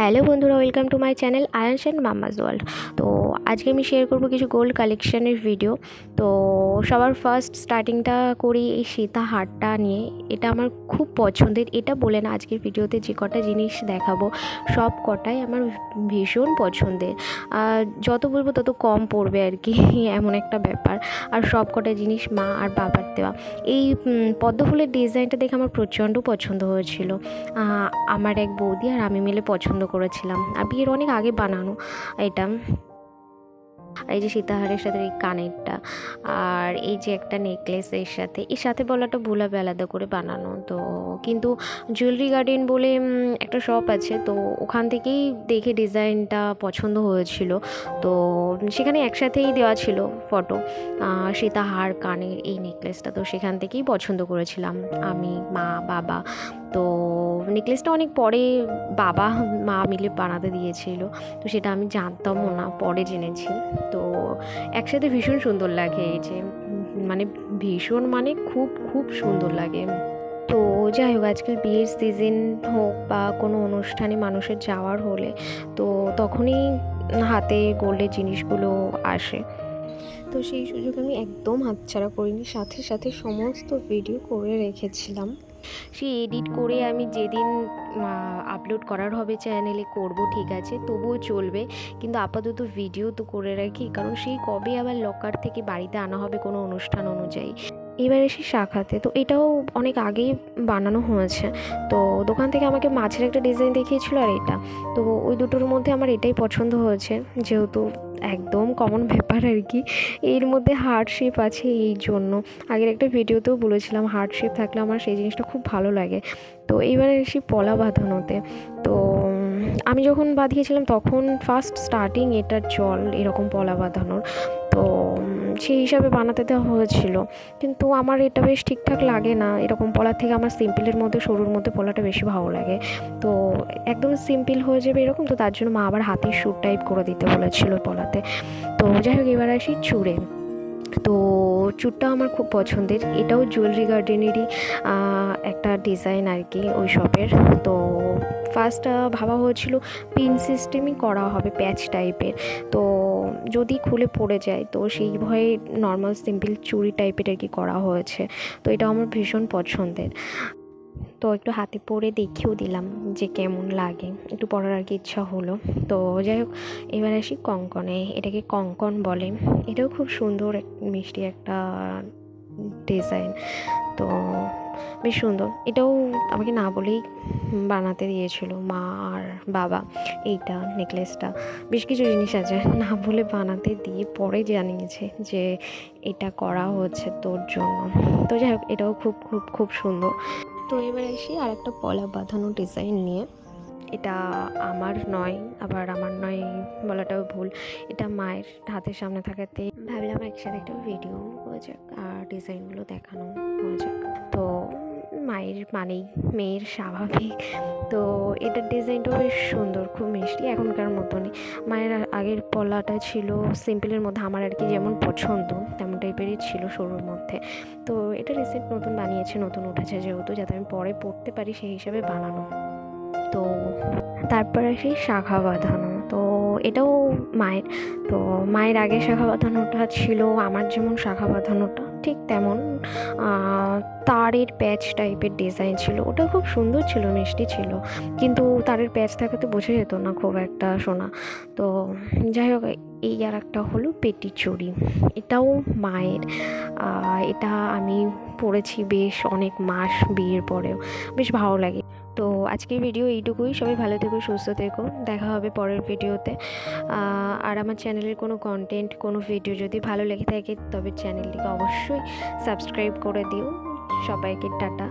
Hello বন্ধুরা, welcome to my channel Ayaan's and mamma's world. তো আজকে আমি শেয়ার করব কিছু গোল্ড কালেকশানের ভিডিও। তো সবার ফার্স্ট স্টার্টিংটা করি এই সীতা হারটা নিয়ে। এটা আমার খুব পছন্দের। এটা বলে না, আজকের ভিডিওতে যে কটা জিনিস দেখাবো সব কটাই আমার ভীষণ পছন্দের। আর যত বলবো তত কম পড়বে আর কি, এমন একটা ব্যাপার। আর সব কটা জিনিস মা আর বাবার দেওয়া। এই পদ্ম ফুলের ডিজাইনটা দেখে আমার প্রচণ্ড পছন্দ হয়েছিল। আমার এক বৌদি আর আমি মিলে পছন্দ করেছিলাম, আর বিয়ের অনেক আগে বানানো এটা। এই যে সীতাহারের সাথে এই কানেরটা, আর এই যে একটা নেকলেস এর সাথে বলাটা ভুল হবে, আলাদা করে বানানো। তো কিন্তু জুয়েলারি গার্ডেন বলে একটা শপ আছে, তো ওখান থেকেই দেখে ডিজাইনটা পছন্দ হয়েছিল। তো সেখানে একসাথেই দেওয়া ছিল ফটো, সীতাহার কানের এই নেকলেসটা। তো সেখান থেকেই পছন্দ করেছিলাম আমি, মা, বাবা। তো নেকলেসটা অনেক পরে বাবা মা মিলে বানাতে দিয়েছিল, তো সেটা আমি জানতামও না, পরে জেনেছি। তো একসাথে ভীষণ সুন্দর লাগে, এই যে মানে ভীষণ মানে খুব খুব সুন্দর লাগে। তো যাই হোক, আজকাল বিয়ের সিজন হোক বা কোনো অনুষ্ঠানে মানুষের যাওয়ার হলে তো তখনই হাতে গোল্ডের জিনিসগুলো আসে। তো সেই সুযোগ আমি একদম হাতছাড়া করিনি, সাথে সাথে সমস্ত ভিডিও করে রেখেছিলাম। সেই এডিট করে আমি যেদিন আপলোড করার হবে চ্যানেলে করব, ঠিক আছে, তবুও চলবে, কিন্তু আপাতত ভিডিও তো করে রাখি, কারণ সেই কবে আবার লকার থেকে বাড়িতে আনা হবে কোনো অনুষ্ঠান অনুযায়ী। এবার এসে শাখাতে, তো এটাও অনেক আগেই বানানো হয়েছে। তো দোকান থেকে আমাকে মাছের একটা ডিজাইন দেখিয়েছিল, আর এটা, তো ওই দুটোর মধ্যে আমার এটাই পছন্দ হয়েছে, যেহেতু একদম কমন ব্যাপার আর কি। এর মধ্যে হার্ট শেপ আছে, এই জন্য আগের একটা ভিডিওতেও বলেছিলাম হার্ট শেপ থাকলে আমার সেই জিনিসটা খুব ভালো লাগে। তো এইবারে এসে পলা বাঁধানোতে, তো আমি যখন বাঁধিয়েছিলাম তখন ফার্স্ট স্টার্টিং এটার জল এরকম পলা বাঁধানোর, তো সেই হিসাবে বানাতে দেওয়া হয়েছিল। কিন্তু আমার এটা বেশ ঠিকঠাক লাগে না, এরকম পলার থেকে আমার সিম্পলের মধ্যে, সরুর মধ্যে পলাটা বেশি ভালো লাগে। তো একদম সিম্পল হয়ে যাবে এরকম, তো তার জন্য মা আবার হাতের সুর টাইপ করে দিতে বলেছিল পলাতে। তো যাই হোক, এবার আসি চূড়ে। তো চুড়টা আমার খুব পছন্দের, এটাও জুয়েলারি গার্ডেনেরই একটা ডিজাইন আর কি, ওই শপের। তো ফার্স্ট ভাবা হয়েছিল পিন সিস্টেমই করা হবে, প্যাচ টাইপের। তো যদি খুলে পড়ে যায় তো সেই ভয়ে নর্মাল সিম্পল চুড়ি টাইপের আর কি করা হয়েছে। তো এটা আমার ভীষণ পছন্দের। তো একটু হাতে পরে দেখিয়েও দিলাম যে কেমন লাগে, একটু পরার আর কি ইচ্ছা হলো। তো যাই হোক, এবার আসি কঙ্কনে। এটাকে কঙ্কন বলে, এটাও খুব সুন্দর মিষ্টি একটা ডিজাইন। তো বেশ সুন্দর, এটাও আমাকে না বলেই বানাতে দিয়েছিল মা আর বাবা। এইটা নেকলেসটা, বেশ কিছু জিনিস আছে না বলে বানাতে দিয়ে পরে জানিয়েছে যে এটা করা হচ্ছে তোর জন্য। তো যাই হোক, এটাও খুব খুব খুব সুন্দর। তো এবার আসি আর একটা পলা বাঁধানো ডিজাইন নিয়ে। এটা আমার নয়, আবার আমার নয় বলাটাও ভুল, এটা মায়ের হাতের সামনে থাকাতে ভাবলাম একসাথে একটা ভিডিও হয়ে যাক আর ডিজাইনগুলো দেখানো হয়ে যাক। তো মায়ের মানেই মেয়ের স্বাভাবিক। তো এটার ডিজাইনটাও বেশ সুন্দর, খুব মিষ্টি, এখনকার মতনই। মায়ের আগের পলাটা ছিল সিম্পলের মধ্যে, আমার আর কি যেমন পছন্দ তেমন টাইপেরই ছিল, সরুর মধ্যে। তো এটা রিসেন্ট নতুন বানিয়েছে, নতুন উঠেছে যেহেতু, যাতে আমি পরে পরতে পারি সেই হিসাবে বানানো। তো তারপর আসি শাখা বাঁধানো। তো এটাও মায়ের। তো মায়ের আগে শাখা বাঁধানোটা ছিল আমার যেমন শাখা বাঁধানোটা ঠিক তেমন, তারের প্যাচ টাইপের ডিজাইন ছিল, ওটা খুব সুন্দর ছিল, মিষ্টি ছিল, কিন্তু তারের প্যাচ থাকাতে বোঝা যেত না খুব একটা সোনা। তো যাই হোক, এই আর একটা হলো পেটি চুড়ি, এটাও মায়ের। এটা আমি পরেছি বেশ অনেক মাস বিয়ের পরেও, বেশ ভালো লাগে। তো আজকের ভিডিও এইটুকুই, সবাই ভালো থেকো, সুস্থ থেকো, দেখা হবে পরের ভিডিওতে। আর আমার চ্যানেলের কোনো কন্টেন্ট, কোনো ভিডিও যদি ভালো লেগে থাকে তবে চ্যানেলটিকে অবশ্যই সাবস্ক্রাইব করে দিও। সবাইকে টাটা।